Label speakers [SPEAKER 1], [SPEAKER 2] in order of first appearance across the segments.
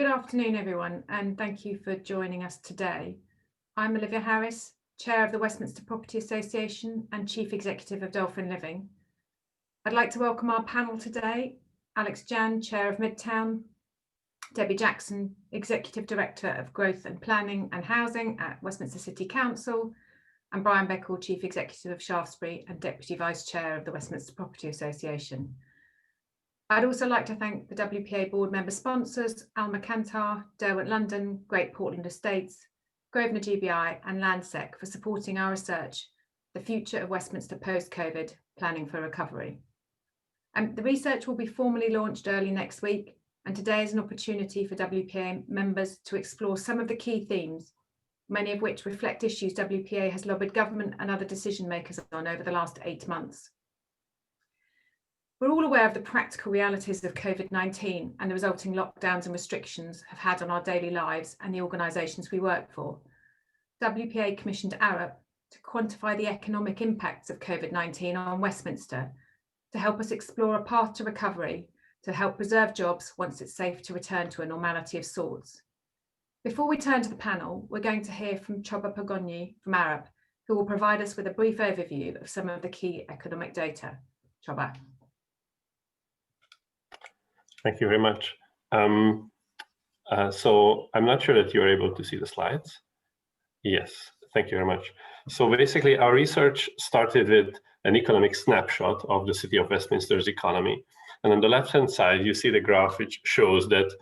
[SPEAKER 1] Good afternoon, everyone, and thank you for joining us today. I'm Olivia Harris, Chair of the Westminster Property Association and Chief Executive of Dolphin Living. I'd like to welcome our panel today, Alex Jan, Chair of Midtown, Debbie Jackson, Executive Director of Growth and Planning and Housing at Westminster City Council, and Brian Beckle, Chief Executive of Shaftesbury and Deputy Vice Chair of the Westminster Property Association. I'd also like to thank the WPA board member sponsors, Alma Kantar, Derwent London, Great Portland Estates, Grosvenor GBI and Landsec for supporting our research, The Future of Westminster Post-COVID, Planning for Recovery. The research will be formally launched early next week, and today is an opportunity for WPA members to explore some of the key themes, many of which reflect issues WPA has lobbied government and other decision makers on over the last 8 months. We're all aware of the practical realities of COVID-19 and the resulting lockdowns and restrictions have had on our daily lives and the organisations we work for. WPA commissioned Arup to quantify the economic impacts of COVID-19 on Westminster to help us explore a path to recovery to help preserve jobs once it's safe to return to a normality of sorts. Before we turn to the panel, we're going to hear from Choba Pagonyi from Arup, who will provide us with a brief overview of some of the key economic data. Choba.
[SPEAKER 2] Thank you very much. So I'm not sure that you're able to see the slides. Yes, thank you very much. So basically our research started with an economic snapshot of the City of Westminster's economy. And on the left-hand side, you see the graph which shows that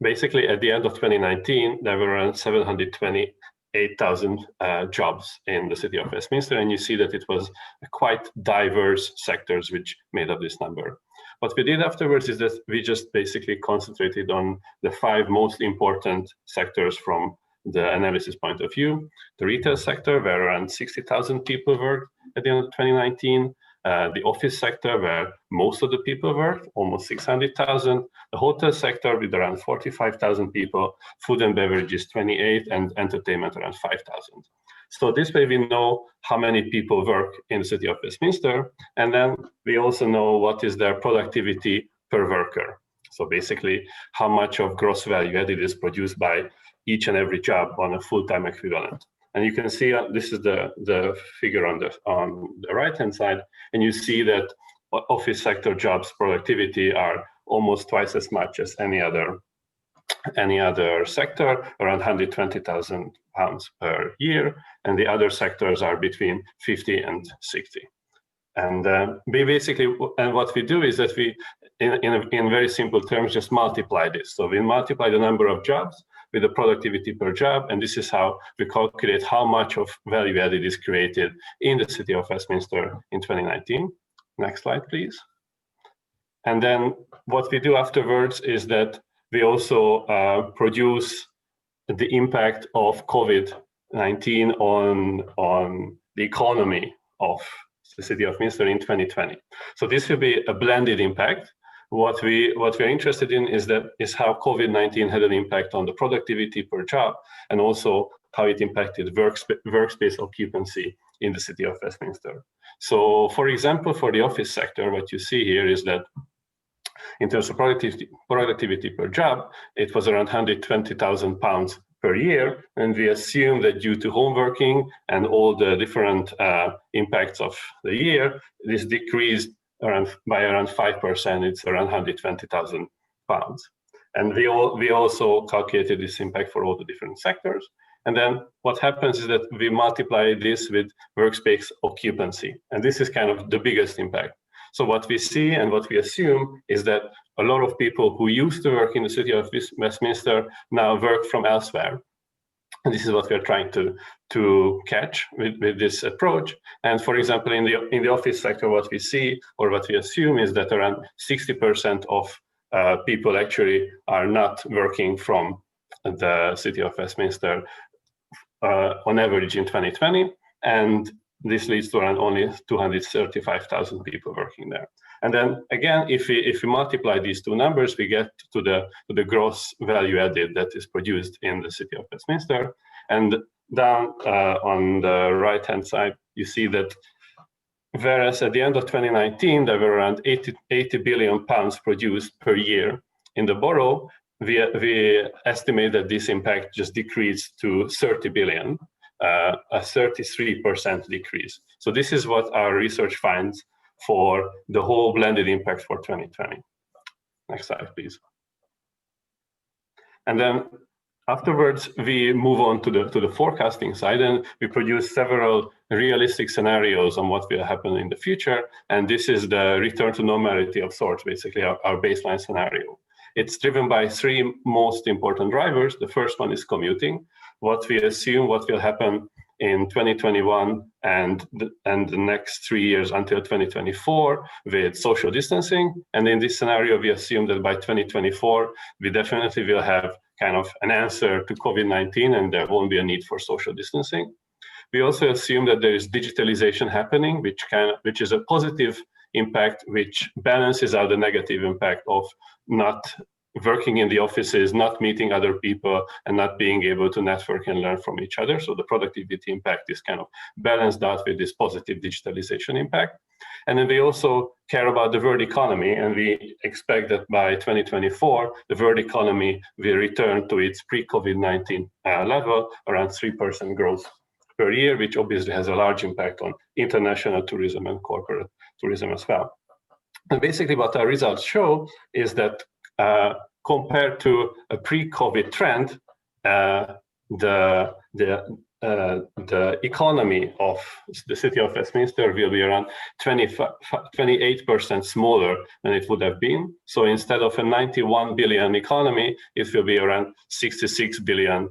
[SPEAKER 2] basically at the end of 2019, there were around 728,000 jobs in the City of Westminster. And you see that it was quite diverse sectors which made up this number. What we did afterwards is that we just basically concentrated on the 5 most important sectors from the analysis point of view. The retail sector, where around 60,000 people worked at the end of 2019. The office sector, where most of the people worked, almost 600,000. The hotel sector with around 45,000 people, food and beverages 28, and entertainment around 5,000. So this way we know how many people work in the City of Westminster, and then we also know what is their productivity per worker. So basically how much of gross value added is produced by each and every job on a full-time equivalent. And you can see this is the figure on the right-hand side, and you see that office sector jobs productivity are almost twice as much as any other sector, around £120,000 per year, and the other sectors are between 50 and 60. And what we do is that we, in very simple terms, just multiply this. So we multiply the number of jobs with the productivity per job, and this is how we calculate how much of value added is created in the City of Westminster in 2019. Next slide, please. And then what we do afterwards is that we also produce the impact of COVID-19 on the economy of the City of Westminster in 2020. So this will be a blended impact. What we're interested in is how COVID-19 had an impact on the productivity per job, and also how it impacted workspace occupancy in the City of Westminster. So for example, for the office sector, what you see here is that in terms of productivity per job, it was around £120,000 per year. And we assume that due to home working and all the different impacts of the year, this decreased by around 5%, it's around £120,000. And we also calculated this impact for all the different sectors. And then what happens is that we multiply this with workspace occupancy. And this is kind of the biggest impact. So what we see and what we assume is that a lot of people who used to work in the City of Westminster now work from elsewhere. And this is what we're trying to catch with this approach. And for example, in the office sector, what we see or what we assume is that around 60% of people actually are not working from the City of Westminster on average in 2020. And this leads to around only 235,000 people working there. And then again, if we multiply these two numbers, we get to the gross value added that is produced in the City of Westminster. And down on the right-hand side, you see that whereas at the end of 2019, there were around 80 billion pounds produced per year in the borough, we estimate that this impact just decreased to 30 billion, a 33% decrease. So this is what our research finds for the whole blended impact for 2020. Next slide, please. And then afterwards, we move on to the forecasting side, and we produce several realistic scenarios on what will happen in the future. And this is the return to normality of sorts, basically our baseline scenario. It's driven by three most important drivers. The first one is commuting. What we assume what will happen in 2021 and the next 3 years until 2024 with social distancing. And in this scenario, we assume that by 2024, we definitely will have kind of an answer to COVID-19 and there won't be a need for social distancing. We also assume that there is digitalization happening, which is a positive impact, which balances out the negative impact of not working in the offices, not meeting other people, and not being able to network and learn from each other. So the productivity impact is kind of balanced out with this positive digitalization impact. And then we also care about the world economy, and we expect that by 2024, the world economy will return to its pre-COVID-19 level, around 3% growth per year, which obviously has a large impact on international tourism and corporate tourism as well. And basically what our results show is that compared to a pre-COVID trend, the economy of the city of Westminster will be around 28% smaller than it would have been. So instead of a 91 billion economy, it will be around 66 billion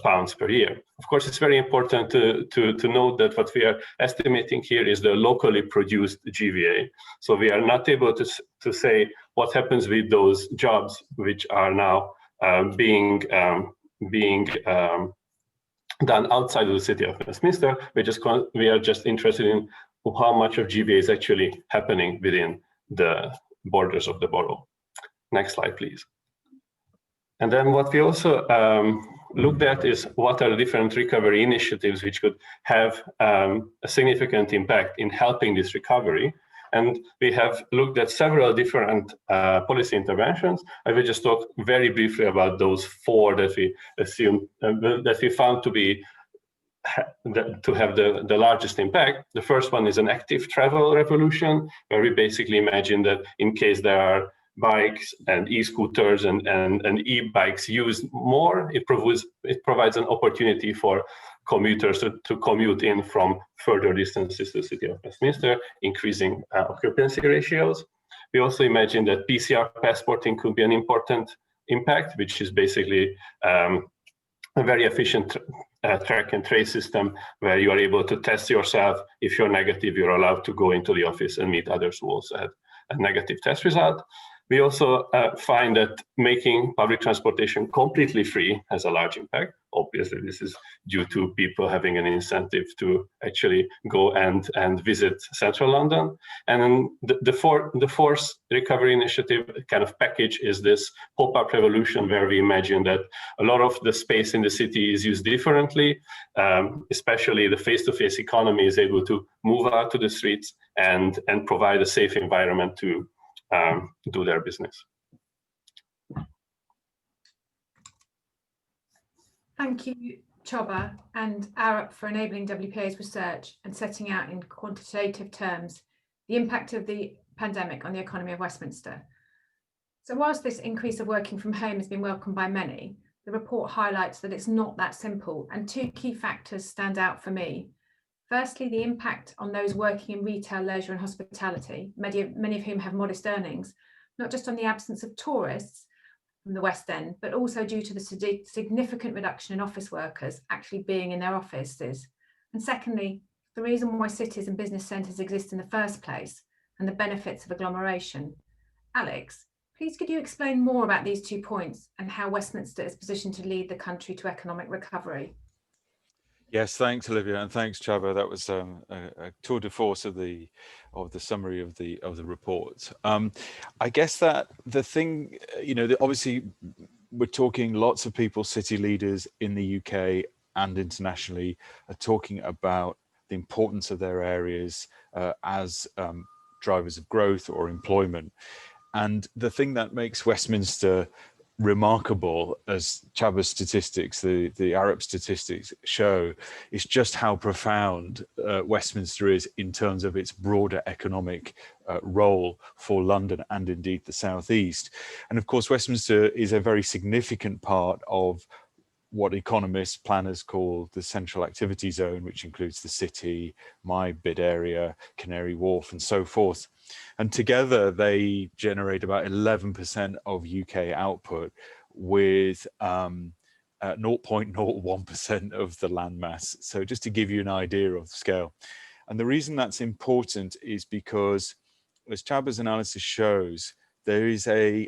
[SPEAKER 2] pounds per year. Of course, it's very important to note that what we are estimating here is the locally produced GVA. So we are not able to say what happens with those jobs which are now being done outside of the city of Westminster. We are just interested in how much of GVA is actually happening within the borders of the borough. Next slide, please. And then what we also looked at is what are the different recovery initiatives which could have a significant impact in helping this recovery. And we have looked at several different policy interventions. I will just talk very briefly about those four that we assume that we found to have the largest impact. The first one is an active travel revolution, where we basically imagine that in case there are bikes and e-scooters and e-bikes used more, it provides an opportunity for commuters to commute in from further distances to the city of Westminster, increasing occupancy ratios. We also imagine that PCR passporting could be an important impact, which is basically a very efficient track and trace system where you are able to test yourself. If you're negative, you're allowed to go into the office and meet others who also had a negative test result. We also find that making public transportation completely free has a large impact. Obviously, this is due to people having an incentive to actually go and visit central London. And then the fourth recovery initiative kind of package is this pop-up revolution, where we imagine that a lot of the space in the city is used differently, especially the face-to-face economy is able to move out to the streets and provide a safe environment to do their business.
[SPEAKER 1] Thank you, Choba and Arup, for enabling WPA's research and setting out in quantitative terms the impact of the pandemic on the economy of Westminster. So whilst this increase of working from home has been welcomed by many, the report highlights that it's not that simple, and two key factors stand out for me. Firstly, the impact on those working in retail, leisure and hospitality, many of whom have modest earnings, not just on the absence of tourists from the West End, but also due to the significant reduction in office workers actually being in their offices. And secondly, the reason why cities and business centres exist in the first place and the benefits of agglomeration. Alex, please could you explain more about these 2 points and how Westminster is positioned to lead the country to economic recovery?
[SPEAKER 3] Yes, thanks, Olivia, and thanks, Chaba. That was a tour de force of the summary of the report. I guess that the thing, obviously we're talking, lots of people, city leaders in the UK and internationally, are talking about the importance of their areas as drivers of growth or employment. And the thing that makes Westminster remarkable, as Chaba's statistics, the Arab statistics show, is just how profound Westminster is in terms of its broader economic role for London and indeed the southeast. And of course, Westminster is a very significant part of what economists, planners call the central activity zone, which includes the city, my bid area, Canary Wharf, and so forth. And together they generate about 11% of UK output, with 0.01% of the landmass. So just to give you an idea of the scale. And the reason that's important is because, as Chaba's analysis shows, there is a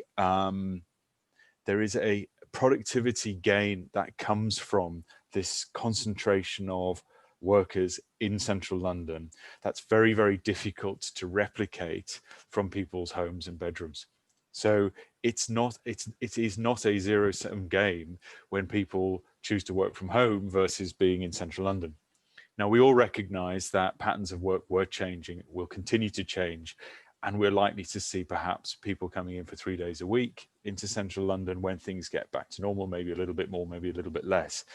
[SPEAKER 3] productivity gain that comes from this concentration of workers in central London that's very, very difficult to replicate from people's homes and bedrooms. So it is not a zero-sum game when people choose to work from home versus being in central London. Now, we all recognize that patterns of work were changing, will continue to change, and we're likely to see perhaps people coming in for 3 days a week into central London when things get back to normal, maybe a little bit more, maybe a little bit less.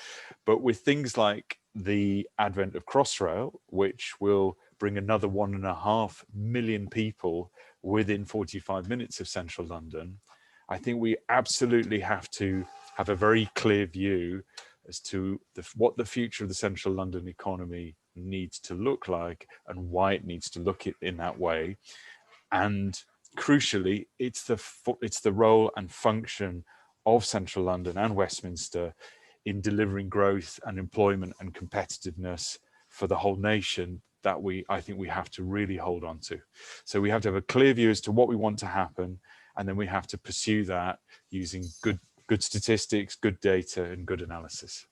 [SPEAKER 3] But with things like the advent of Crossrail, which will bring another 1.5 million people within 45 minutes of central London, I think we absolutely have to have a very clear view as to what the future of the central London economy needs to look like and why it needs to look in that way. And crucially, it's the role and function of central London and Westminster in delivering growth and employment and competitiveness for the whole nation that I think we have to really hold on to. So we have to have a clear view as to what we want to happen, and then we have to pursue that using good statistics, good data, and good analysis.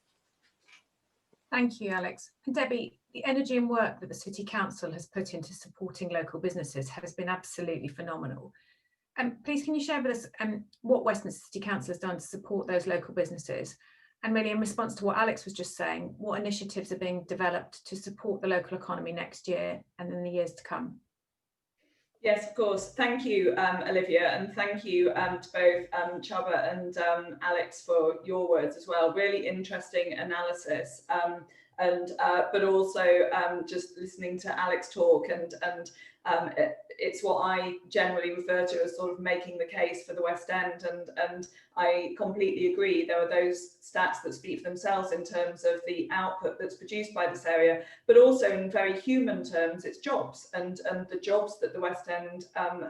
[SPEAKER 1] Thank you, Alex. And Debbie, the energy and work that the City Council has put into supporting local businesses has been absolutely phenomenal. Please, can you share with us what Westminster City Council has done to support those local businesses? And really, in response to what Alex was just saying, what initiatives are being developed to support the local economy next year and in the years to come?
[SPEAKER 4] Yes, of course. Thank you, Olivia, and thank you to both Chaba and Alex for your words as well. Really interesting analysis, but also just listening to Alex talk, and it's what I generally refer to as sort of making the case for the West End, and I completely agree. There are those stats that speak for themselves in terms of the output that's produced by this area, but also in very human terms, it's jobs, and the jobs that the West End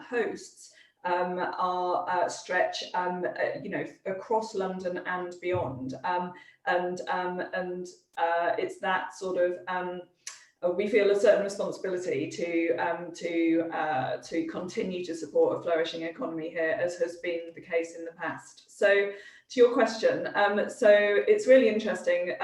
[SPEAKER 4] hosts are stretch across London and beyond, and it's that sort of we feel a certain responsibility to continue to support a flourishing economy here, as has been the case in the past. So, to your question, so it's really interesting.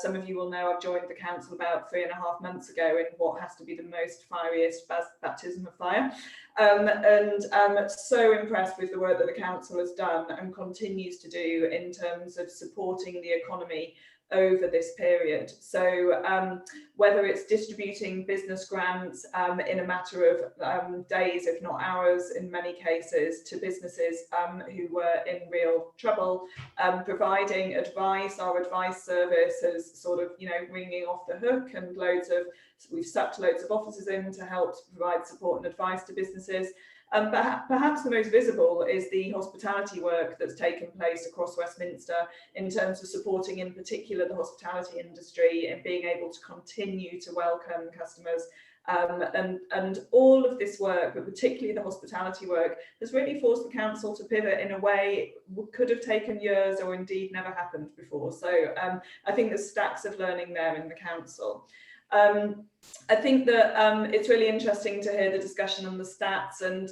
[SPEAKER 4] Some of you will know I've joined the council about 3.5 months ago in what has to be the most fieriest baptism of fire, and I'm so impressed with the work that the council has done and continues to do in terms of supporting the economy over this period. So whether it's distributing business grants in a matter of days, if not hours in many cases, to businesses who were in real trouble, providing advice. Our advice service is sort of, ringing off the hook, and we've sucked loads of officers in to help provide support and advice to businesses. Perhaps the most visible is the hospitality work that's taken place across Westminster in terms of supporting, in particular, the hospitality industry and being able to continue to welcome customers. And all of this work, but particularly the hospitality work, has really forced the council to pivot in a way could have taken years or indeed never happened before. So I think there's stacks of learning there in the council. I think that it's really interesting to hear the discussion on the stats, and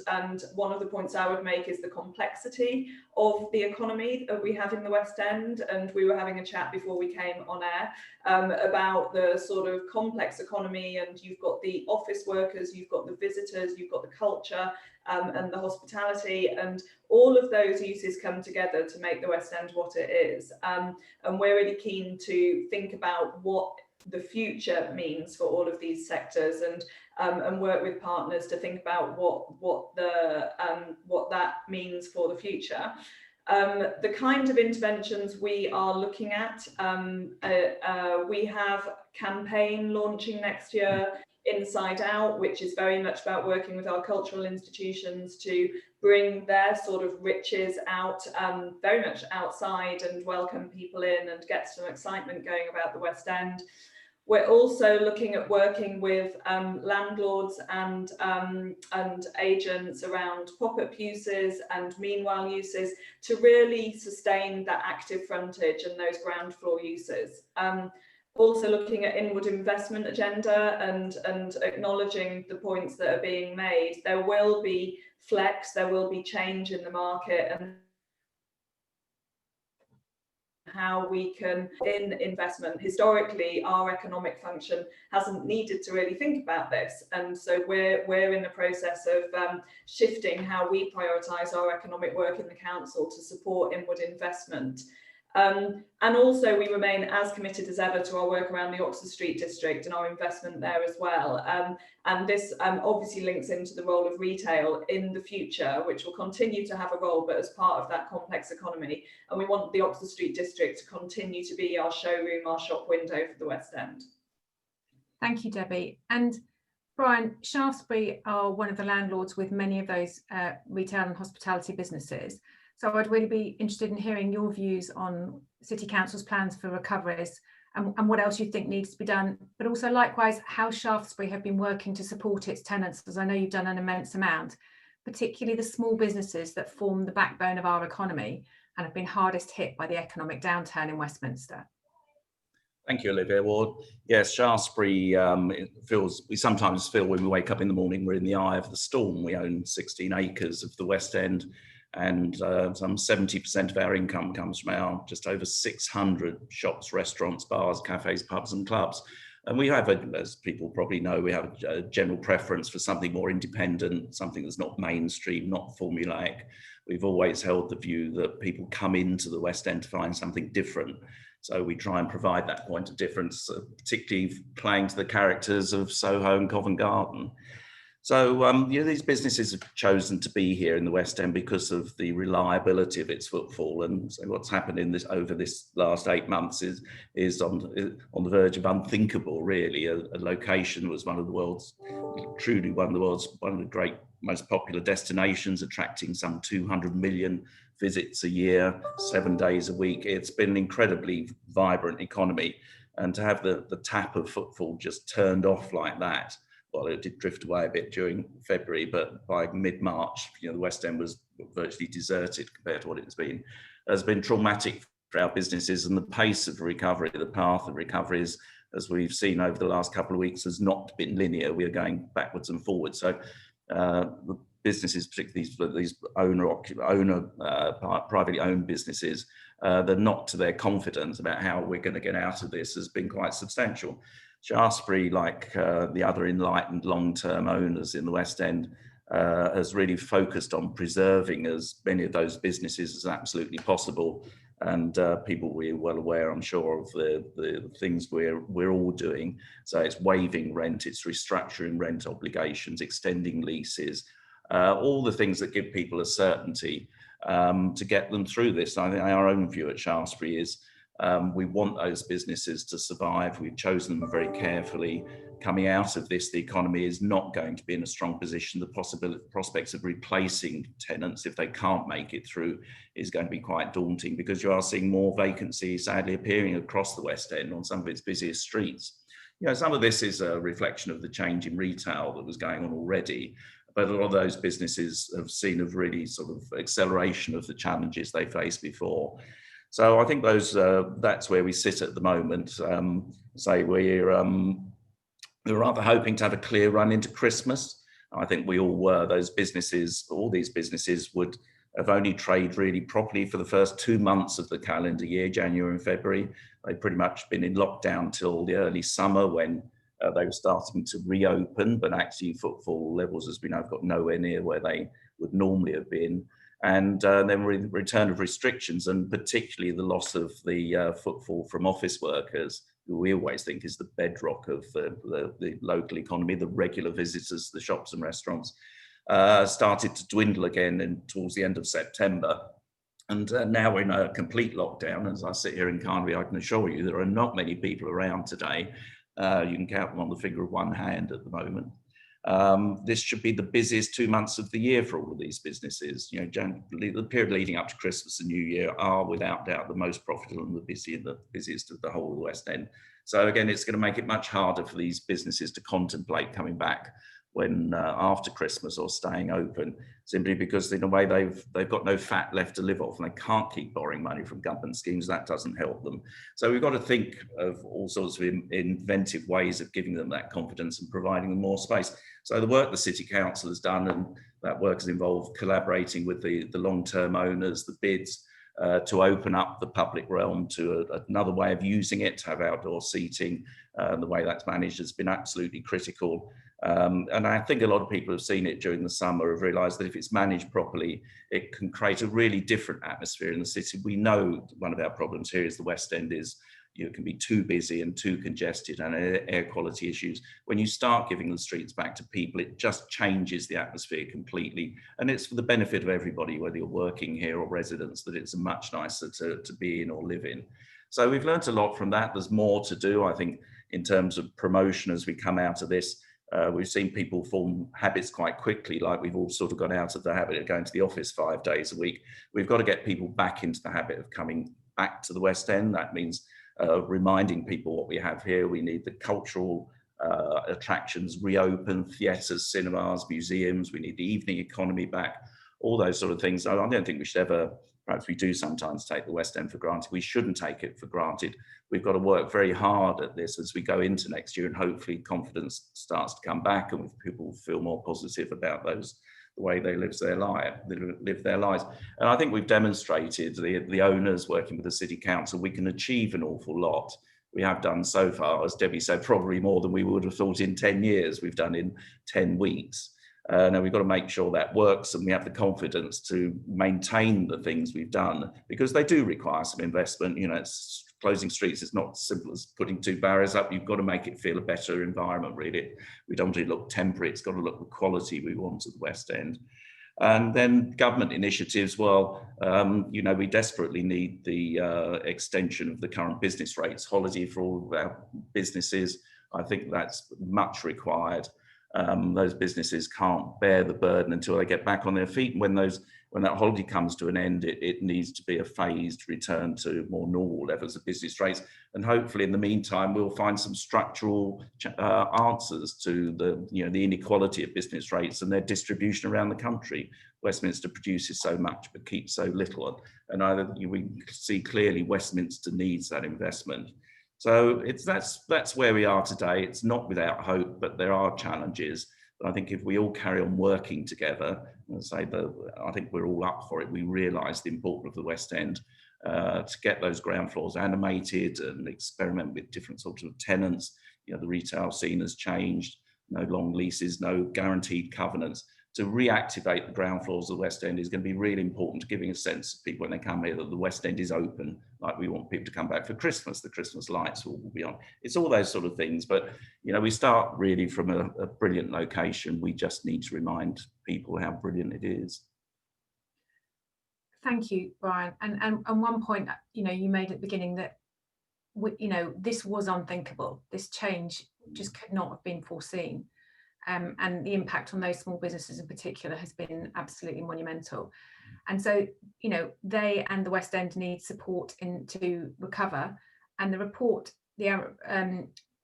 [SPEAKER 4] one of the points I would make is the complexity of the economy that we have in the West End. And we were having a chat before we came on air about the sort of complex economy, and you've got the office workers, you've got the visitors, you've got the culture and the hospitality, and all of those uses come together to make the West End what it is. And we're really keen to think about what the future means for all of these sectors, and work with partners to think about what that means for the future. The kind of interventions we are looking at, we have campaign launching next year, Inside Out, which is very much about working with our cultural institutions to bring their sort of riches out, very much outside, and welcome people in and get some excitement going about the West End. We're also looking at working with landlords and agents around pop-up uses and meanwhile uses to really sustain that active frontage and those ground floor uses. Also looking at inward investment agenda and acknowledging the points that are being made. There will be flex, there will be change in the market, and how we can, in investment, historically our economic function hasn't needed to really think about this, and so we're in the process of shifting how we prioritise our economic work in the council to support inward investment. And also we remain as committed as ever to our work around the Oxford Street district and our investment there as well. And this obviously links into the role of retail in the future, which will continue to have a role, but as part of that complex economy. And we want the Oxford Street district to continue to be our showroom, our shop window for the West End.
[SPEAKER 1] Thank you, Debbie. And Brian, Shaftesbury are one of the landlords with many of those retail and hospitality businesses. So I'd really be interested in hearing your views on City Council's plans for recoveries and what else you think needs to be done, but also likewise how Shaftesbury have been working to support its tenants, as I know you've done an immense amount, particularly the small businesses that form the backbone of our economy and have been hardest hit by the economic downturn in Westminster.
[SPEAKER 5] Thank you, Olivia. Well, yes, Shaftesbury, we sometimes feel when we wake up in the morning, we're in the eye of the storm. We own 16 acres of the West End, and some 70% of our income comes from our just over 600 shops, restaurants, bars, cafes, pubs and clubs. And we have, as people probably know, we have a general preference for something more independent, something that's not mainstream, not formulaic. We've always held the view that people come into the West End to find something different. So we try and provide that point of difference, particularly playing to the characters of Soho and Covent Garden. So these businesses have chosen to be here in the West End because of the reliability of its footfall. And so what's happened over this last 8 months is on the verge of unthinkable, really. A location was one of the great, most popular destinations, attracting some 200 million visits a year, 7 days a week. It's been an incredibly vibrant economy. And to have the tap of footfall just turned off like that, well, it did drift away a bit during February, but by mid-March, the West End was virtually deserted compared to what it's been. Has been traumatic for our businesses, and the pace of recovery, the path of recovery, as we've seen over the last couple of weeks, has not been linear. We are going backwards and forwards. So the businesses, particularly these privately owned businesses, the knock to their confidence about how we're going to get out of this has been quite substantial. Shaftesbury, like the other enlightened long-term owners in the West End, has really focused on preserving as many of those businesses as absolutely possible. And people we're well aware, I'm sure, of the things we're all doing. So it's waiving rent, it's restructuring rent obligations, extending leases, all the things that give people a certainty to get them through this. I think our own view at Shaftesbury is we want those businesses to survive. We've chosen them very carefully. Coming out of this, the economy is not going to be in a strong position. The prospects of replacing tenants, if they can't make it through, is going to be quite daunting, because you are seeing more vacancy sadly appearing across the West End on some of its busiest streets. Some of this is a reflection of the change in retail that was going on already, but a lot of those businesses have seen a really sort of acceleration of the challenges they faced before. So I think that's where we sit at the moment. We're rather hoping to have a clear run into Christmas. I think we all were. All these businesses would have only traded really properly for the first 2 months of the calendar year, January and February. They've pretty much been in lockdown till the early summer, when they were starting to reopen, but actually footfall levels, as we know, have got nowhere near where they would normally have been. And then return of restrictions, and particularly the loss of the footfall from office workers, we always think is the bedrock of the local economy, the regular visitors, the shops and restaurants, started to dwindle again towards the end of September. And now we're in a complete lockdown. As I sit here in Carnaby, I can assure you there are not many people around today. You can count them on the finger of one hand at the moment. This should be the busiest 2 months of the year for all of these businesses. You know, the period leading up to Christmas and New Year are without doubt the most profitable and the busiest of the whole of the West End. So again, it's going to make it much harder for these businesses to contemplate coming back when after Christmas or staying open, simply because in a way they've got no fat left to live off and they can't keep borrowing money from government schemes. That doesn't help them. So we've got to think of all sorts of inventive ways of giving them that confidence and providing them more space. So the work the City Council has done, and that work has involved collaborating with the long-term owners, the bids, to open up the public realm to another way of using it, to have outdoor seating. The way that's managed has been absolutely critical. And I think a lot of people have seen it during the summer, have realised that if it's managed properly, it can create a really different atmosphere in the city. We know one of our problems here is the West End is, it can be too busy and too congested, and air quality issues. When you start giving the streets back to people, it just changes the atmosphere completely. And it's for the benefit of everybody, whether you're working here or residents, that it's much nicer to be in or live in. So we've learned a lot from that. There's more to do, I think, in terms of promotion as we come out of this. We've seen people form habits quite quickly, like we've all sort of got out of the habit of going to the office 5 days a week. We've got to get people back into the habit of coming back to the West End. That means reminding people what we have here. We need the cultural attractions reopen, theatres, cinemas, museums. We need the evening economy back, all those sort of things. I don't think we should ever, perhaps we do sometimes take the West End for granted. We shouldn't take it for granted. We've got to work very hard at this as we go into next year, and hopefully confidence starts to come back and people feel more positive about the way they live their lives. And I think we've demonstrated, the owners working with the City Council, we can achieve an awful lot. We have done so far, as Debbie said, probably more than we would have thought in 10 years. We've done in 10 weeks. Now we've got to make sure that works, and we have the confidence to maintain the things we've done, because they do require some investment. You know, closing streets is not as simple as putting 2 barriers up. You've got to make it feel a better environment, really. We don't want it to look temporary. It's got to look the quality we want at the West End. And then government initiatives, well, you know, we desperately need the extension of the current business rates holiday for all of our businesses. I think that's much required. Those businesses can't bear the burden until they get back on their feet. And when that holiday comes to an end, it needs to be a phased return to more normal levels of business rates. And hopefully, in the meantime, we'll find some structural answers to the inequality of business rates and their distribution around the country. Westminster produces so much but keeps so little, and we see clearly Westminster needs that investment. So that's where we are today. It's not without hope, but there are challenges. But I think if we all carry on working together, and I think we're all up for it. We realise the importance of the West End to get those ground floors animated and experiment with different sorts of tenants. You know, the retail scene has changed. No long leases, no guaranteed covenants. To reactivate the ground floors of the West End is going to be really important to giving a sense to people when they come here that the West End is open, like we want people to come back for Christmas. The Christmas lights will be on. It's all those sort of things. But, you know, we start really from a brilliant location. We just need to remind people how brilliant it is.
[SPEAKER 1] Thank you, Brian. And one point, you know, you made at the beginning that, you know, this was unthinkable. This change just could not have been foreseen. And the impact on those small businesses in particular has been absolutely monumental. And so, you know, they and the West End need support to recover. And the report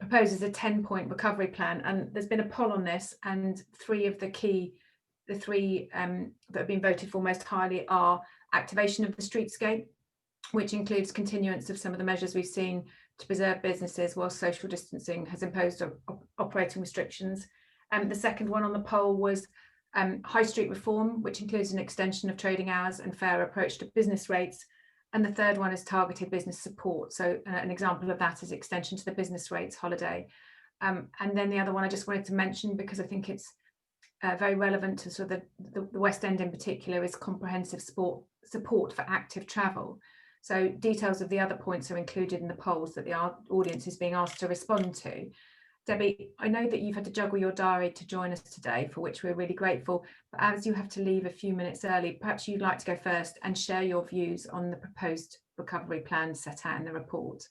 [SPEAKER 1] proposes a 10-point recovery plan. And there's been a poll on this, and three that have been voted for most highly are activation of the streetscape, which includes continuance of some of the measures we've seen to preserve businesses while social distancing has imposed operating restrictions. The second one on the poll was high street reform, which includes an extension of trading hours and fairer approach to business rates. And the third one is targeted business support. So an example of that is extension to the business rates holiday. And then the other one I just wanted to mention, because I think it's very relevant to sort of the West End in particular, is comprehensive support for active travel. So details of the other points are included in the polls that the audience is being asked to respond to. Debbie, I know that you've had to juggle your diary to join us today, for which we're really grateful, but as you have to leave a few minutes early, perhaps you'd like to go first and share your views on the proposed recovery plan set out in the report.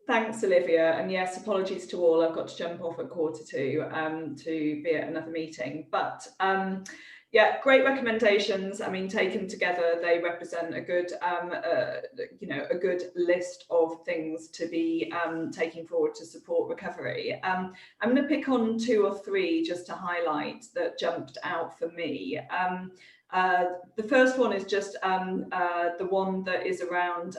[SPEAKER 4] Thanks, Olivia. And yes, apologies to all. I've got to jump off at 1:45 to be at another meeting. But yeah, great recommendations. I mean, taken together, they represent a good, a good list of things to be taking forward to support recovery. I'm going to pick on 2 or 3 just to highlight that jumped out for me. The first one is just the one that is around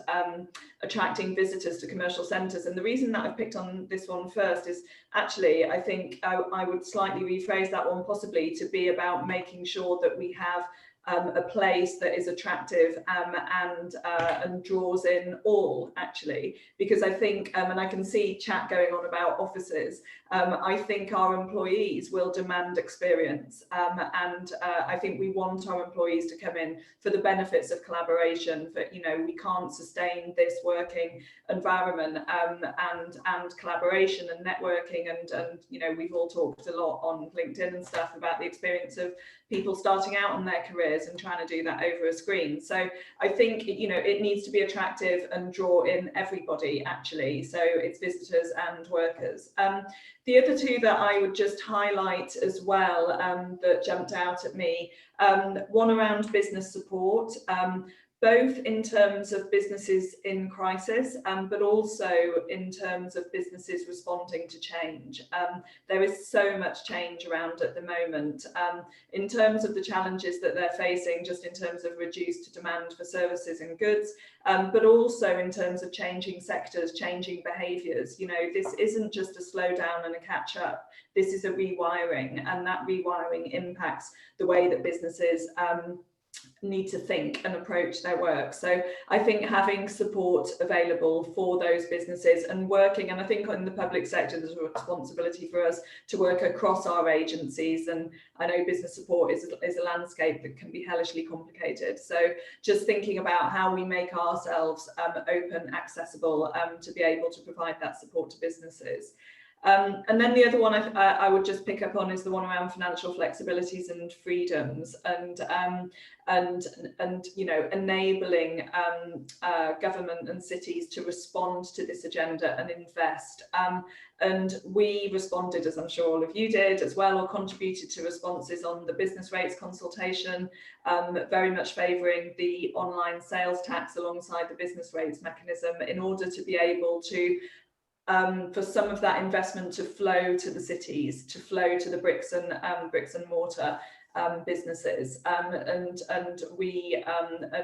[SPEAKER 4] attracting visitors to commercial centres. And the reason that I've picked on this one first is actually, I think I would slightly rephrase that one possibly to be about making sure that we have a place that is attractive and draws in all, actually, because I think, and I can see chat going on about offices, I think our employees will demand experience, and I think we want our employees to come in for the benefits of collaboration. But we can't sustain this working environment and collaboration and networking, and we've all talked a lot on LinkedIn and stuff about the experience of people starting out in their careers and trying to do that over a screen. So I think it needs to be attractive and draw in everybody, actually. So it's visitors and workers. The other 2 that I would just highlight as well that jumped out at me, one around business support, both in terms of businesses in crisis, but also in terms of businesses responding to change. There is so much change around at the moment in terms of the challenges that they're facing, just in terms of reduced demand for services and goods, but also in terms of changing sectors, changing behaviours. This isn't just a slowdown and a catch up. This is a rewiring, and that rewiring impacts the way that businesses need to think and approach their work. So I think having support available for those businesses and working, and I think in the public sector there's a responsibility for us to work across our agencies, and I know business support is a landscape that can be hellishly complicated. So just thinking about how we make ourselves open, accessible, to be able to provide that support to businesses. And then the other one I would just pick up on is the one around financial flexibilities and freedoms, and enabling government and cities to respond to this agenda and invest. And we responded, as I'm sure all of you did as well, or contributed to responses on the business rates consultation, very much favouring the online sales tax alongside the business rates mechanism in order to be able to for some of that investment to flow to the cities, to flow to the bricks and mortar businesses, and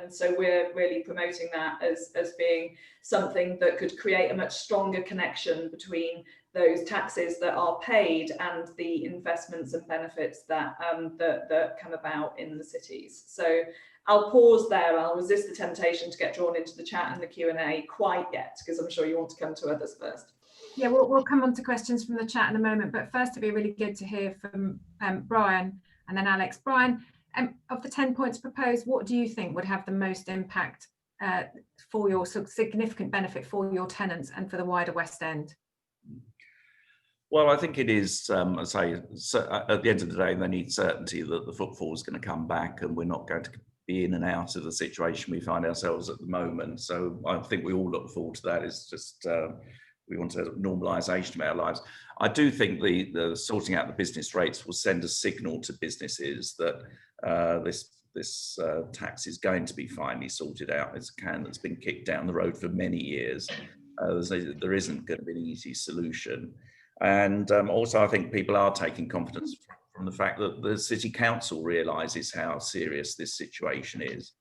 [SPEAKER 4] so we're really promoting that as being something that could create a much stronger connection between those taxes that are paid and the investments and benefits that that come about in the cities. So I'll pause there. I'll resist the temptation to get drawn into the chat and the Q&A quite yet, because I'm sure you want to come to others first.
[SPEAKER 1] Yeah, we'll come on to questions from the chat in a moment, but first it'd be really good to hear from Brian and then Alex. Brian, of the 10 points proposed, what do you think would have the most impact for your significant benefit for your tenants and for the wider West End?
[SPEAKER 5] Well, I think it is, I say, so at the end of the day, they need certainty that the footfall is going to come back and we're not going to be in and out of the situation we find ourselves at the moment. So I think we all look forward to that. It's just, we want a normalisation of our lives. I do think the sorting out the business rates will send a signal to businesses that this tax is going to be finally sorted out. It's a can that's been kicked down the road for many years. There isn't going to be an easy solution. And also, I think people are taking confidence from the fact that the City Council realises how serious this situation is.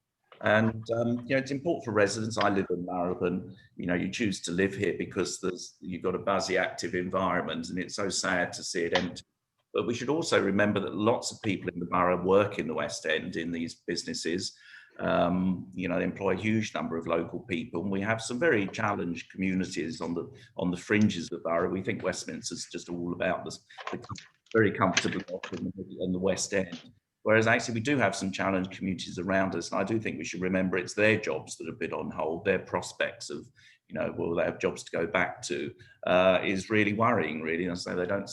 [SPEAKER 5] And it's important for residents. I live in Marylebone. You choose to live here because you've got a buzzy, active environment, and it's so sad to see it empty. But we should also remember that lots of people in the borough work in the West End in these businesses. They employ a huge number of local people, and we have some very challenged communities on the fringes of the borough. We think Westminster's just all about this very comfortable in the West End. Whereas actually we do have some challenged communities around us. And I do think we should remember it's their jobs that have been on hold, their prospects of, will they have jobs to go back to, is really worrying, really. And so they don't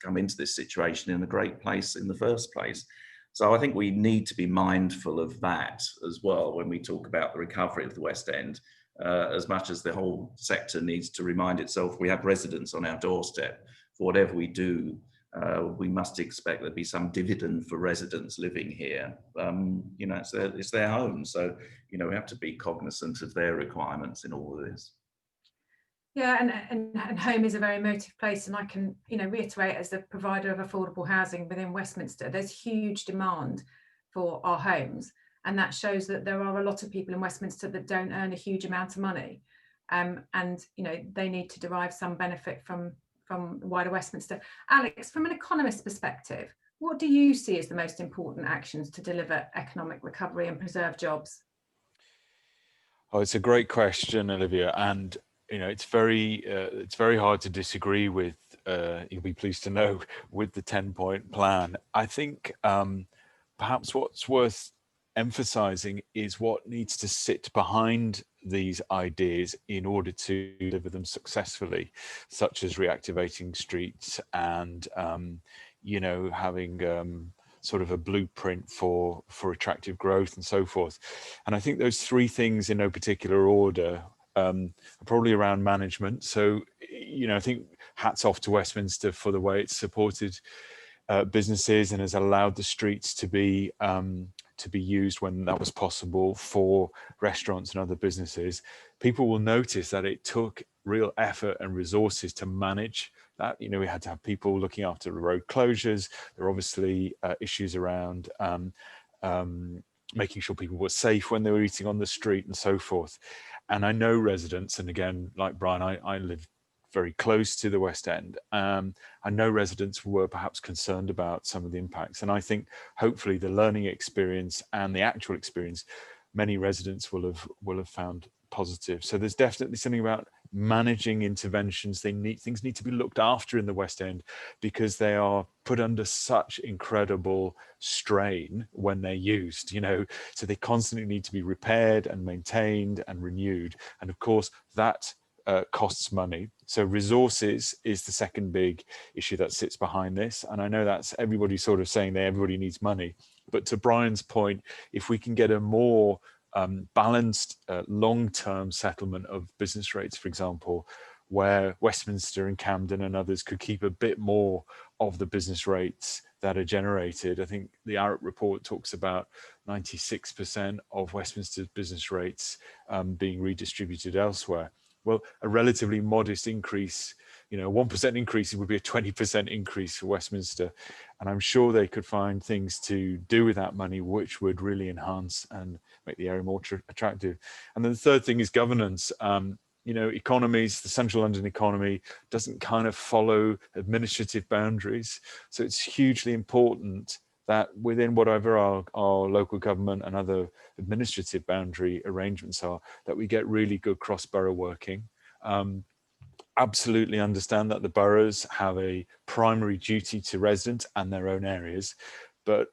[SPEAKER 5] come into this situation in a great place in the first place. So I think we need to be mindful of that as well when we talk about the recovery of the West End, as much as the whole sector needs to remind itself we have residents on our doorstep. For whatever we do, we must expect there'll be some dividend for residents living here. It's their home. So, we have to be cognizant of their requirements in all of this.
[SPEAKER 1] Yeah, and home is a very emotive place, and I can, reiterate, as the provider of affordable housing within Westminster, there's huge demand for our homes, and that shows that there are a lot of people in Westminster that don't earn a huge amount of money, and they need to derive some benefit from wider Westminster. Alex, from an economist perspective, what do you see as the most important actions to deliver economic recovery and preserve jobs?
[SPEAKER 3] Oh, it's a great question, Olivia, and it's very hard to disagree with. You'll be pleased to know, with the 10-point plan. I think perhaps what's worth emphasizing is what needs to sit behind these ideas in order to deliver them successfully, such as reactivating streets and having sort of a blueprint for attractive growth and so forth. And I think those three things, in no particular order, are probably around management. So I think hats off to Westminster for the way it's supported businesses and has allowed the streets to be used when that was possible for restaurants and other businesses. People will notice that it took real effort and resources to manage that. We had to have people looking after the road closures. There are obviously issues around making sure people were safe when they were eating on the street and so forth. And I know residents, and again, like Brian, I live very close to the West End. I know residents were perhaps concerned about some of the impacts. And I think hopefully the learning experience and the actual experience, many residents will have found positive. So there's definitely something about managing interventions. Things need to be looked after in the West End because they are put under such incredible strain when they're used, so they constantly need to be repaired and maintained and renewed. And of course that costs money. So resources is the second big issue that sits behind this. And I know that's everybody sort of saying that everybody needs money. But to Brian's point, if we can get a more balanced long-term settlement of business rates, for example, where Westminster and Camden and others could keep a bit more of the business rates that are generated. I think the Arup report talks about 96% of Westminster's business rates being redistributed elsewhere. Well, a relatively modest increase, 1% increase would be a 20% increase for Westminster. And I'm sure they could find things to do with that money, which would really enhance and make the area more attractive. And then the third thing is governance. Economies, the central London economy doesn't kind of follow administrative boundaries. So it's hugely important that within whatever our local government and other administrative boundary arrangements are, that we get really good cross-borough working. Absolutely understand that the boroughs have a primary duty to residents and their own areas, but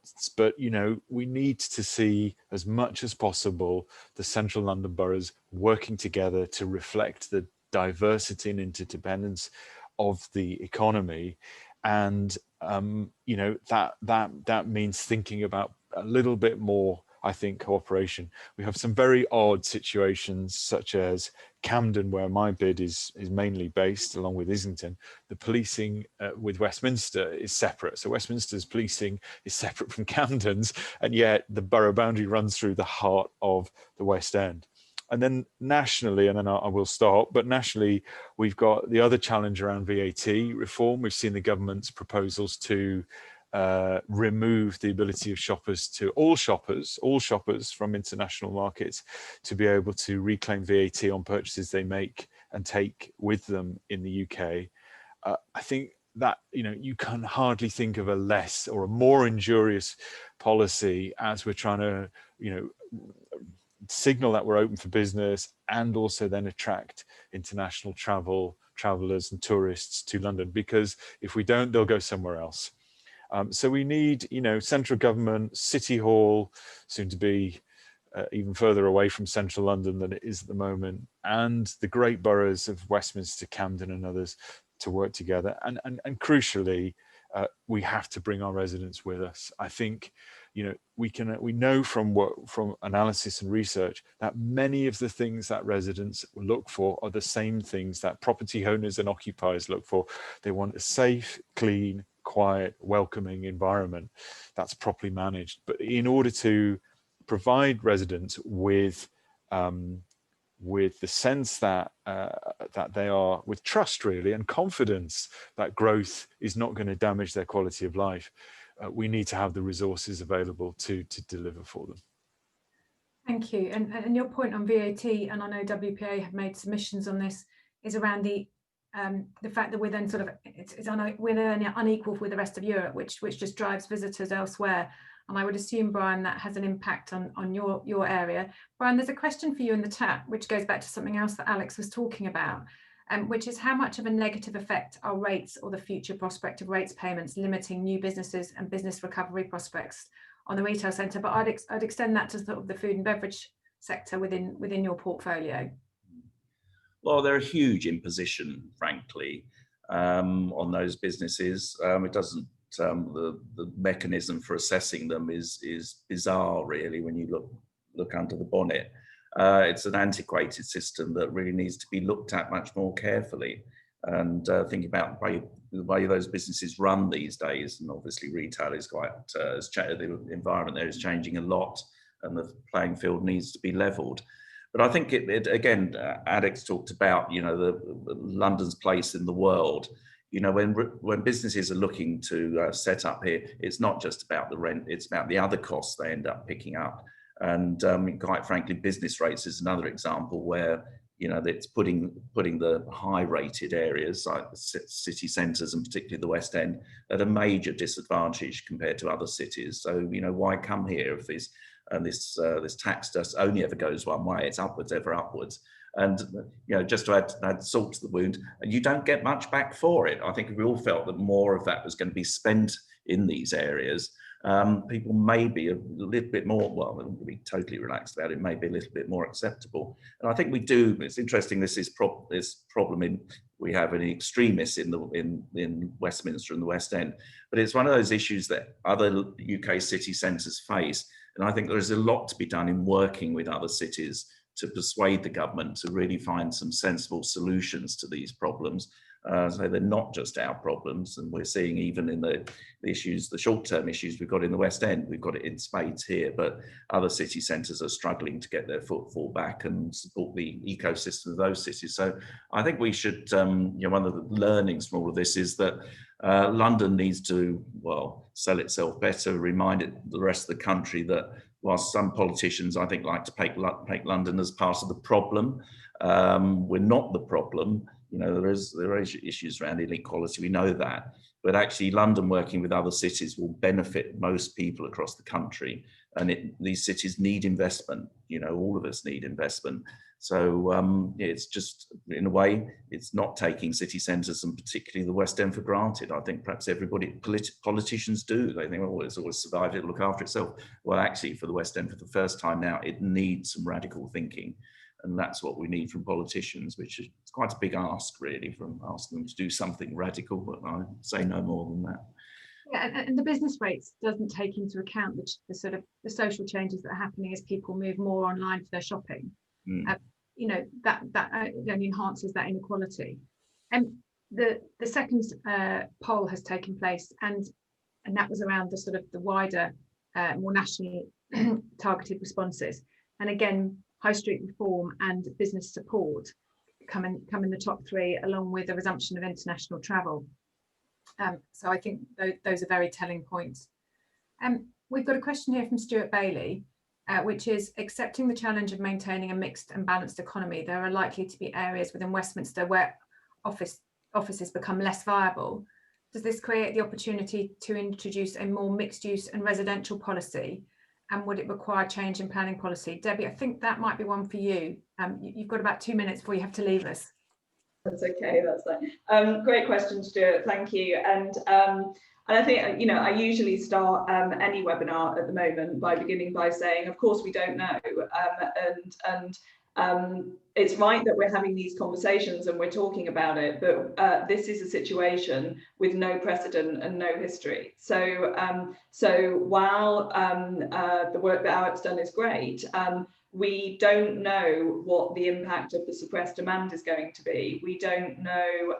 [SPEAKER 3] we need to see as much as possible the central London boroughs working together to reflect the diversity and interdependence of the economy. And that means thinking about a little bit more, I think, cooperation. We have some very odd situations, such as Camden, where my bid is mainly based, along with Islington. The policing with Westminster is separate. So Westminster's policing is separate from Camden's, and yet the borough boundary runs through the heart of the West End. And then nationally, and then I will stop, but nationally, we've got the other challenge around VAT reform. We've seen the government's proposals to remove the ability of all shoppers from international markets to be able to reclaim VAT on purchases they make and take with them in the UK. I think that, you can hardly think of a less or a more injurious policy as we're trying to, signal that we're open for business and also then attract international travelers and tourists to London, because if we don't, they'll go somewhere else. So we need, central government, City Hall, soon to be even further away from central London than it is at the moment, and the great boroughs of Westminster, Camden and others to work together. And crucially, we have to bring our residents with us. I think, we know from analysis and research that many of the things that residents look for are the same things that property owners and occupiers look for. They want a safe, clean, quiet, welcoming environment that's properly managed. But in order to provide residents with the sense that that they are, with trust really and confidence that growth is not going to damage their quality of life, we need to have the resources available to deliver for them.
[SPEAKER 1] Thank you. And your point on VAT, and I know WPA have made submissions on this, is around the fact that we're then sort of we're then unequal with the rest of Europe, which just drives visitors elsewhere. And I would assume, Brian, that has an impact on your area. Brian, there's a question for you in the chat, which goes back to something else that Alex was talking about, which is how much of a negative effect are rates or the future prospect of rates payments limiting new businesses and business recovery prospects on the retail centre? But I'd extend that to sort of the food and beverage sector within your portfolio.
[SPEAKER 5] Well, they're a huge imposition, frankly, on those businesses. It doesn't. The mechanism for assessing them is bizarre, really, when you look under the bonnet. It's an antiquated system that really needs to be looked at much more carefully, and think about the way those businesses run these days. And obviously, retail is the environment there is changing a lot, and the playing field needs to be levelled. But I think again, Alex talked about London's place in the world. When businesses are looking to set up here, it's not just about the rent, it's about the other costs they end up picking up. And quite frankly, business rates is another example where, it's putting the high rated areas like the city centres and particularly the West End at a major disadvantage compared to other cities. So, why come here if this tax just only ever goes one way? It's upwards, ever upwards. And just to add salt to the wound, you don't get much back for it. I think we all felt that more of that was going to be spent in these areas. People may be a little bit more, well, they wouldn't be totally relaxed about it, may be a little bit more acceptable. And I think we do. It's interesting. This problem we have an extremists in Westminster and the West End, but it's one of those issues that other UK city centres face. And I think there is a lot to be done in working with other cities to persuade the government to really find some sensible solutions to these problems. So they're not just our problems, and we're seeing even in the issues, the short-term issues we've got in the West End, we've got it in spades here, but other city centres are struggling to get their footfall back and support the ecosystem of those cities. So I think we should, one of the learnings from all of this is that London needs to, sell itself better, remind the rest of the country that whilst some politicians, I think, like to paint London as part of the problem, we're not the problem. There are issues around inequality, we know that, but actually London working with other cities will benefit most people across the country, and these cities need investment. All of us need investment. So it's just, in a way, it's not taking city centres and particularly the West End for granted. I think perhaps politicians do. They think, it's always survived, it'll look after itself. Well, actually, for the West End, for the first time now, it needs some radical thinking. And that's what we need from politicians, which is quite a big ask, really, from asking them to do something radical, but I say no more than that.
[SPEAKER 1] Yeah, and the business rates doesn't take into account the sort of the social changes that are happening as people move more online for their shopping. That only enhances that inequality. And the second poll has taken place, and that was around the sort of the wider, more nationally targeted responses. And again, high street reform and business support come in the top three, along with the resumption of international travel. So I think those are very telling points. We've got a question here from Stuart Bailey, which is, accepting the challenge of maintaining a mixed and balanced economy, there are likely to be areas within Westminster where offices become less viable. Does this create the opportunity to introduce a more mixed use and residential policy? And would it require change in planning policy? Debbie, I think that might be one for you. You've got about 2 minutes before you have to leave us.
[SPEAKER 4] That's okay, that's fine. Great question, Stuart, thank you. And I think, you know, I usually start any webinar at the moment by beginning by saying, of course, we don't know. It's right that we're having these conversations and we're talking about it, but this is a situation with no precedent and no history. So, while the work that Alex's done is great, we don't know what the impact of the suppressed demand is going to be. We don't know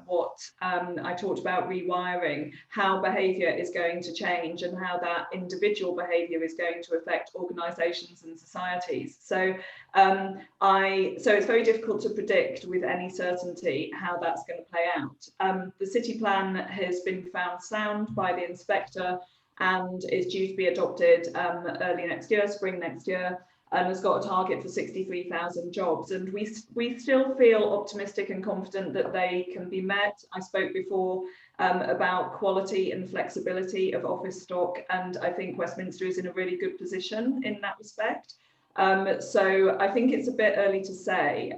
[SPEAKER 4] what I talked about rewiring, how behaviour is going to change and how that individual behaviour is going to affect organisations and societies. So so it's very difficult to predict with any certainty how that's going to play out. The city plan has been found sound by the inspector and is due to be adopted early next year, spring next year, and has got a target for 63,000 jobs. And we still feel optimistic and confident that they can be met. I spoke before about quality and flexibility of office stock, and I think Westminster is in a really good position in that respect. So I think it's a bit early to say.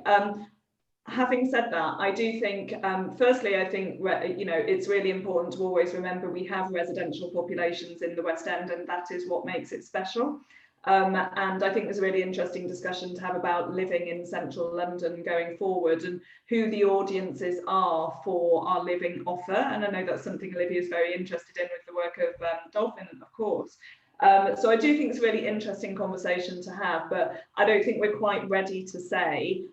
[SPEAKER 4] Having said that, I do think, firstly, I think, you know, it's really important to always remember we have residential populations in the West End, and that is what makes it special. And I think there's a really interesting discussion to have about living in central London going forward and who the audiences are for our living offer. And I know that's something Olivia is very interested in with the work of Dolphin, of course. So I do think it's a really interesting conversation to have, but I don't think we're quite ready to say,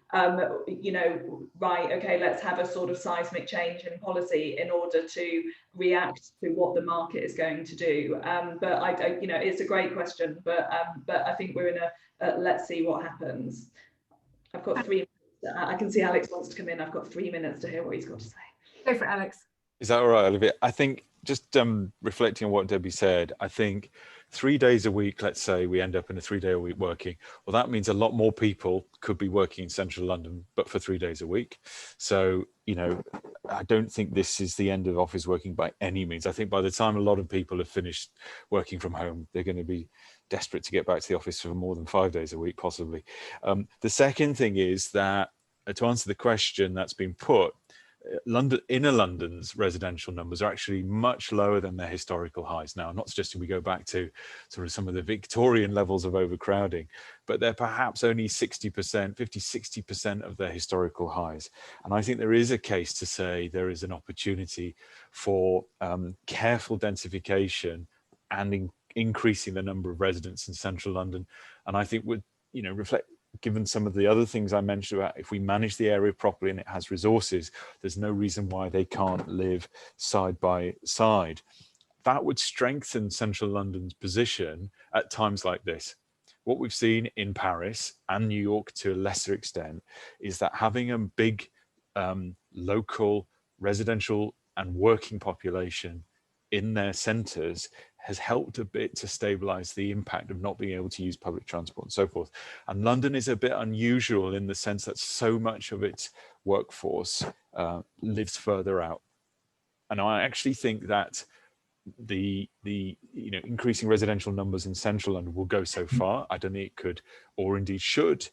[SPEAKER 4] you know, right, okay, let's have a sort of seismic change in policy in order to react to what the market is going to do. But I you know, it's a great question, but I think we're in a let's see what happens. I've got 3 minutes. I can see Alex wants to come in. I've got 3 minutes to hear what he's got to say.
[SPEAKER 1] Go for it, Alex.
[SPEAKER 3] Is that all right, Olivia? I think just reflecting on what Debbie said, I think 3 days a week, let's say we end up in a 3 day a week working, well, that means a lot more people could be working in central London, but for 3 days a week. So, you know, I don't think this is the end of office working by any means. I think by the time a lot of people have finished working from home, they're going to be desperate to get back to the office for more than 5 days a week, possibly. The second thing is that, to answer the question that's been put, inner London's residential numbers are actually much lower than their historical highs. Now, I'm not suggesting we go back to sort of some of the Victorian levels of overcrowding, but they're perhaps only 60%, 50, 60% of their historical highs. And I think there is a case to say there is an opportunity for careful densification and increasing the number of residents in central London. And I think would, you know, reflect, given some of the other things I mentioned about if we manage the area properly and it has resources, there's no reason why they can't live side by side. That would strengthen central London's position at times like this. What we've seen in Paris and New York to a lesser extent is that having a big local residential and working population in their centres has helped a bit to stabilise the impact of not being able to use public transport and so forth. And London is a bit unusual in the sense that so much of its workforce lives further out. And I actually think that the you know, increasing residential numbers in central London will go so far. I don't think it could, or indeed should,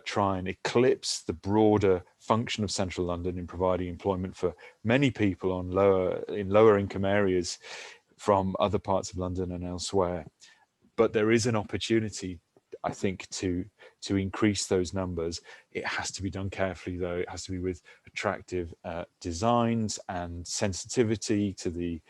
[SPEAKER 3] try and eclipse the broader function of central London in providing employment for many people in lower income areas from other parts of London and elsewhere. But there is an opportunity, I think, to increase those numbers. It has to be done carefully, though. It has to be with attractive designs and sensitivity to the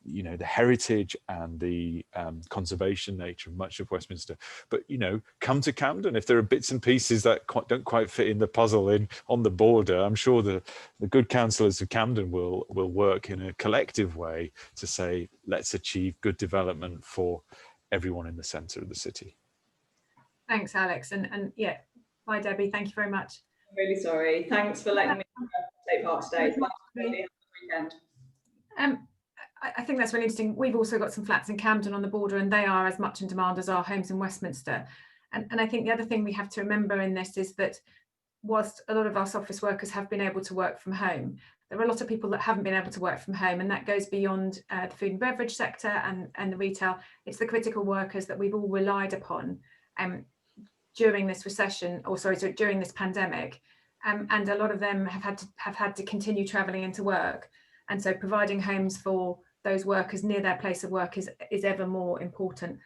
[SPEAKER 3] you know, the heritage and the conservation nature of much of Westminster. But, you know, come to Camden. If there are bits and pieces that don't quite fit in the puzzle on the border, I'm sure the good councillors of Camden will work in a collective way to say, let's achieve good development for everyone in the centre of the city.
[SPEAKER 1] Thanks, Alex. And yeah, bye, Debbie. Thank you very much.
[SPEAKER 4] I'm really sorry. Thanks for letting me take part today. Have a good weekend.
[SPEAKER 1] I think that's really interesting. We've also got some flats in Camden on the border, and they are as much in demand as our homes in Westminster. And I think the other thing we have to remember in this is that whilst a lot of us office workers have been able to work from home, there are a lot of people that haven't been able to work from home, and that goes beyond the food and beverage sector and the retail. It's the critical workers that we've all relied upon during this recession, or sorry, during this pandemic. and a lot of them have had to continue travelling into work, and so providing homes for those workers near their place of work is ever more important.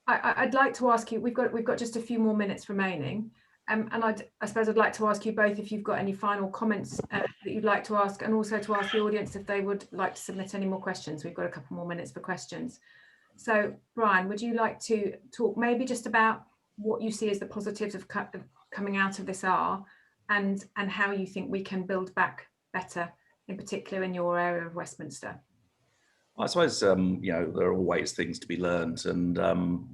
[SPEAKER 1] I'd like to ask you, we've got just a few more minutes remaining, and I suppose I'd like to ask you both if you've got any final comments that you'd like to ask, and also to ask the audience if they would like to submit any more questions. We've got a couple more minutes for questions. So Brian, would you like to talk maybe just about what you see as the positives of coming out of this are, and how you think we can build back better, in particular in your area of Westminster?
[SPEAKER 5] I suppose, you know, there are always things to be learned, and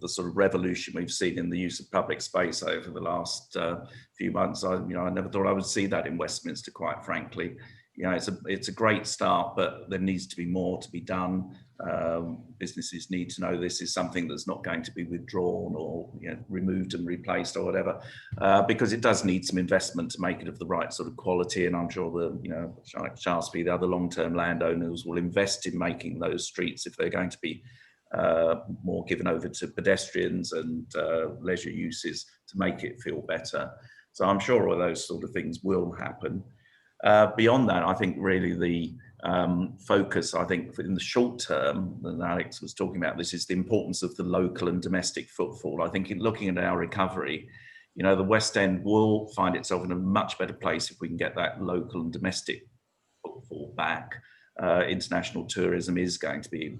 [SPEAKER 5] the sort of revolution we've seen in the use of public space over the last few months, I never thought I would see that in Westminster, quite frankly. You know, it's a great start, but there needs to be more to be done. Businesses need to know this is something that's not going to be withdrawn or, you know, removed and replaced or whatever, because it does need some investment to make it of the right sort of quality. And I'm sure the, you know, Shaftesbury, the other long-term landowners will invest in making those streets if they're going to be more given over to pedestrians and leisure uses, to make it feel better. So I'm sure all those sort of things will happen. Beyond that, I think really the focus, I think in the short term, and Alex was talking about this, is the importance of the local and domestic footfall. I think in looking at our recovery, you know, the West End will find itself in a much better place if we can get that local and domestic footfall back. International tourism is going to be,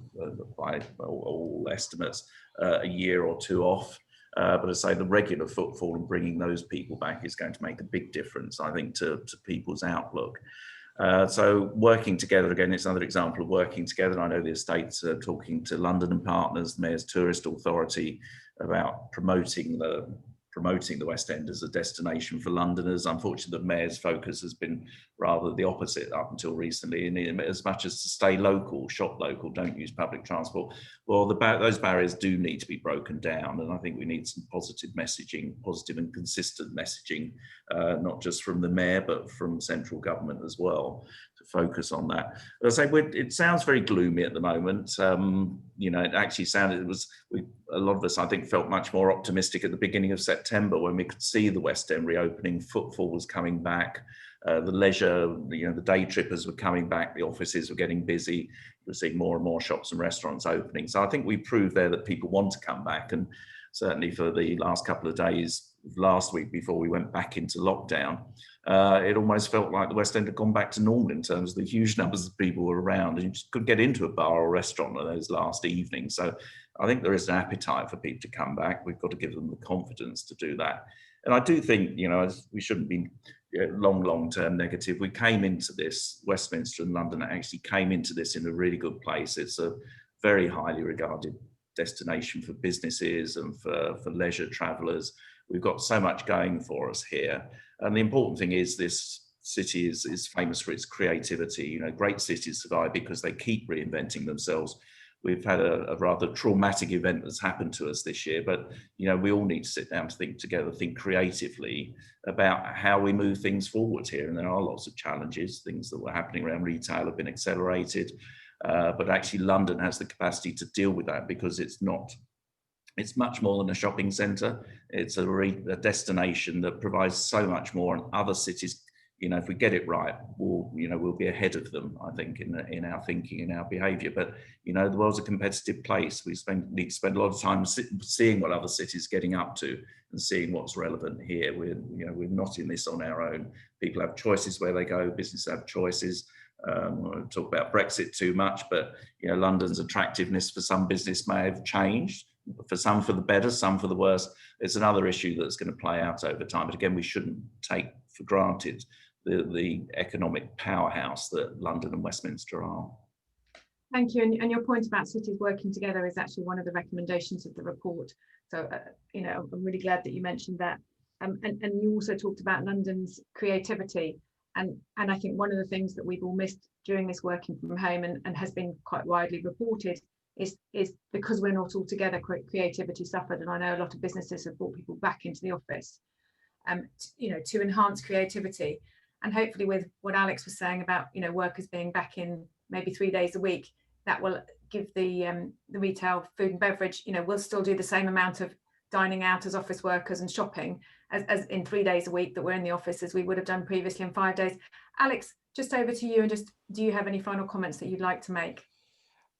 [SPEAKER 5] by all estimates, a year or two off. But as I say, the regular footfall and bringing those people back is going to make a big difference, I think, to people's outlook. So working together, again, it's another example of working together. I know the estates are talking to London and Partners, the Mayor's Tourist Authority, about promoting the West End as a destination for Londoners. Unfortunately, the Mayor's focus has been rather the opposite up until recently, and as much as to stay local, shop local, don't use public transport. Well, those barriers do need to be broken down, and I think we need some positive messaging, positive and consistent messaging, not just from the Mayor, but from central government as well, to focus on that. As I say, it sounds very gloomy at the moment. You know, it actually sounded, a lot of us, I think, felt much more optimistic at the beginning of September when we could see the West End reopening, footfall was coming back, the leisure, you know, the day trippers were coming back, the offices were getting busy, we're seeing more and more shops and restaurants opening. So I think we proved there that people want to come back, and certainly for the last couple of days last week before we went back into lockdown, it almost felt like the West End had gone back to normal in terms of the huge numbers of people were around, and you just couldn't get into a bar or restaurant on those last evenings. So I think there is an appetite for people to come back. We've got to give them the confidence to do that. And I do think, you know, we shouldn't be long-term negative. We came into this, Westminster and London actually came into this in a really good place. It's a very highly regarded destination for businesses and for leisure travellers. We've got so much going for us here. And the important thing is this city is famous for its creativity. You know, great cities survive because they keep reinventing themselves. We've had a rather traumatic event that's happened to us this year, but, you know, we all need to sit down to think together, think creatively about how we move things forward here. And there are lots of challenges. Things that were happening around retail have been accelerated, but actually London has the capacity to deal with that, because it's much more than a shopping centre. It's a destination that provides so much more, and other cities, you know, if we get it right, we'll be ahead of them, I think, in our thinking, in our behaviour. But, you know, the world's a competitive place. We need to spend a lot of time seeing what other cities are getting up to and seeing what's relevant here. We're not in this on our own. People have choices where they go. Businesses have choices. I won't talk about Brexit too much, but, you know, London's attractiveness for some business may have changed. For some for the better, some for the worse. It's another issue that's going to play out over time. But again, we shouldn't take for granted the economic powerhouse that London and Westminster are.
[SPEAKER 1] Thank you. And your point about cities working together is actually one of the recommendations of the report. So, you know, I'm really glad that you mentioned that. And you also talked about London's creativity. And I think one of the things that we've all missed during this working from home and has been quite widely reported is because we're not all together, creativity suffered. And I know a lot of businesses have brought people back into the office, you know, to enhance creativity. And hopefully with what Alex was saying about, you know, workers being back in maybe 3 days a week, that will give the retail food and beverage, you know, we'll still do the same amount of dining out as office workers and shopping, as in 3 days a week that we're in the office, as we would have done previously in 5 days. Alex, just over to you, and just, do you have any final comments that you'd like to make?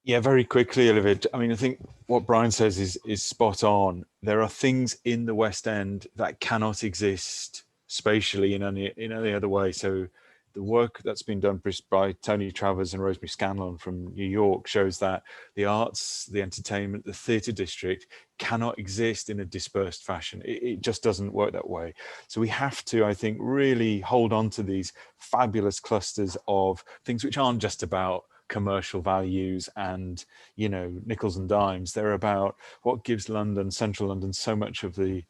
[SPEAKER 3] Yeah, very quickly, Olivia. I mean, I think what Brian says is spot on. There are things in the West End that cannot exist spatially in any other way. So the work that's been done by Tony Travers and Rosemary Scanlon from New York shows that the arts, the entertainment, the theatre district cannot exist in a dispersed fashion. It just doesn't work that way. So we have to, I think, really hold on to these fabulous clusters of things which aren't just about commercial values and, you know, nickels and dimes. They're about what gives London, central London, so much of a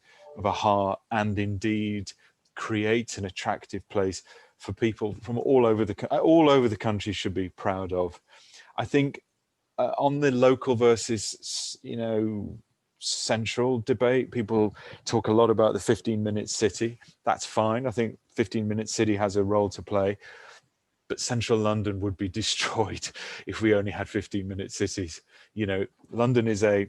[SPEAKER 3] heart, and indeed creates an attractive place for people from all over the country should be proud of. I think on the local versus, you know, central debate, people talk a lot about the 15-minute city. That's fine. I think 15-minute city has a role to play. But central London would be destroyed if we only had 15-minute cities. You know,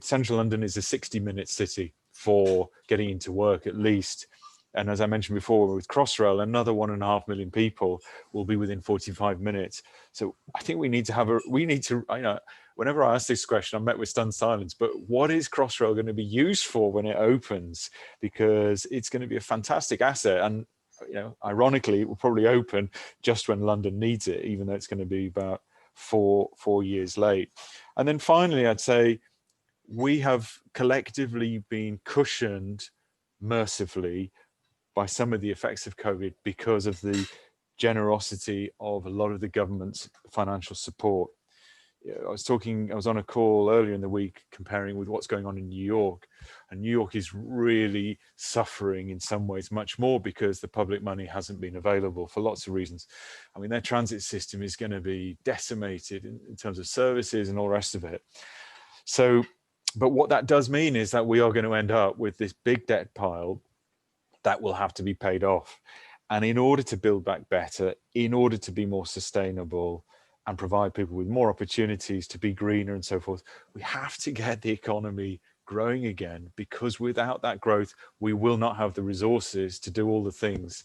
[SPEAKER 3] central London is a 60-minute city for getting into work at least. And as I mentioned before, with Crossrail, another 1.5 million people will be within 45 minutes. So I think we need to, you know, whenever I ask this question, I'm met with stunned silence, but what is Crossrail going to be used for when it opens? Because it's going to be a fantastic asset. And, you know, ironically, it will probably open just when London needs it, even though it's going to be about four years late. And then finally, I'd say we have collectively been cushioned mercifully by some of the effects of COVID because of the generosity of a lot of the government's financial support. I was on a call earlier in the week comparing with what's going on in New York, and New York is really suffering in some ways much more because the public money hasn't been available for lots of reasons. I mean, their transit system is going to be decimated in terms of services and all the rest of it. So, but what that does mean is that we are going to end up with this big debt pile that will have to be paid off. And in order to build back better, in order to be more sustainable and provide people with more opportunities to be greener and so forth, we have to get the economy growing again, because without that growth, we will not have the resources to do all the things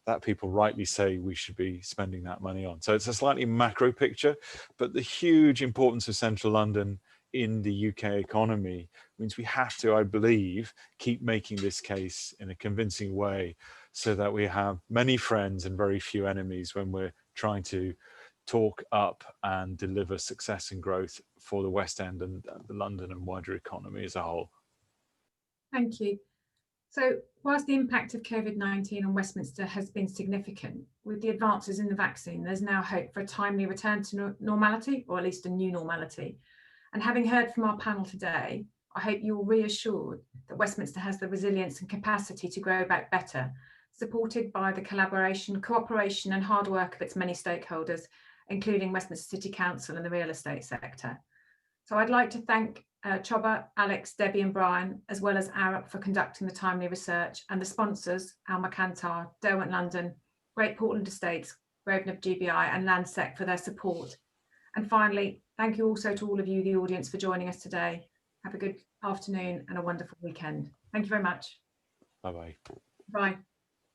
[SPEAKER 3] that people rightly say we should be spending that money on. So it's a slightly macro picture, but the huge importance of central London in the UK economy means we have to, I believe, keep making this case in a convincing way so that we have many friends and very few enemies when we're trying to talk up and deliver success and growth for the West End and the London and wider economy as a whole.
[SPEAKER 1] Thank you. So whilst the impact of COVID-19 on Westminster has been significant, with the advances in the vaccine, there's now hope for a timely return to normality, or at least a new normality. And having heard from our panel today, I hope you're reassured that Westminster has the resilience and capacity to grow back better, supported by the collaboration, cooperation and hard work of its many stakeholders, including Westminster City Council and the real estate sector. So I'd like to thank Choba, Alex, Debbie and Brian, as well as Arup for conducting the timely research, and the sponsors, Alma Kantar, Derwent London, Great Portland Estates, Grosvenor GBI and Landsec for their support. And finally, thank you also to all of you, the audience, for joining us today. Have a good afternoon and a wonderful weekend. Thank you very much.
[SPEAKER 3] Bye-bye.
[SPEAKER 1] Bye.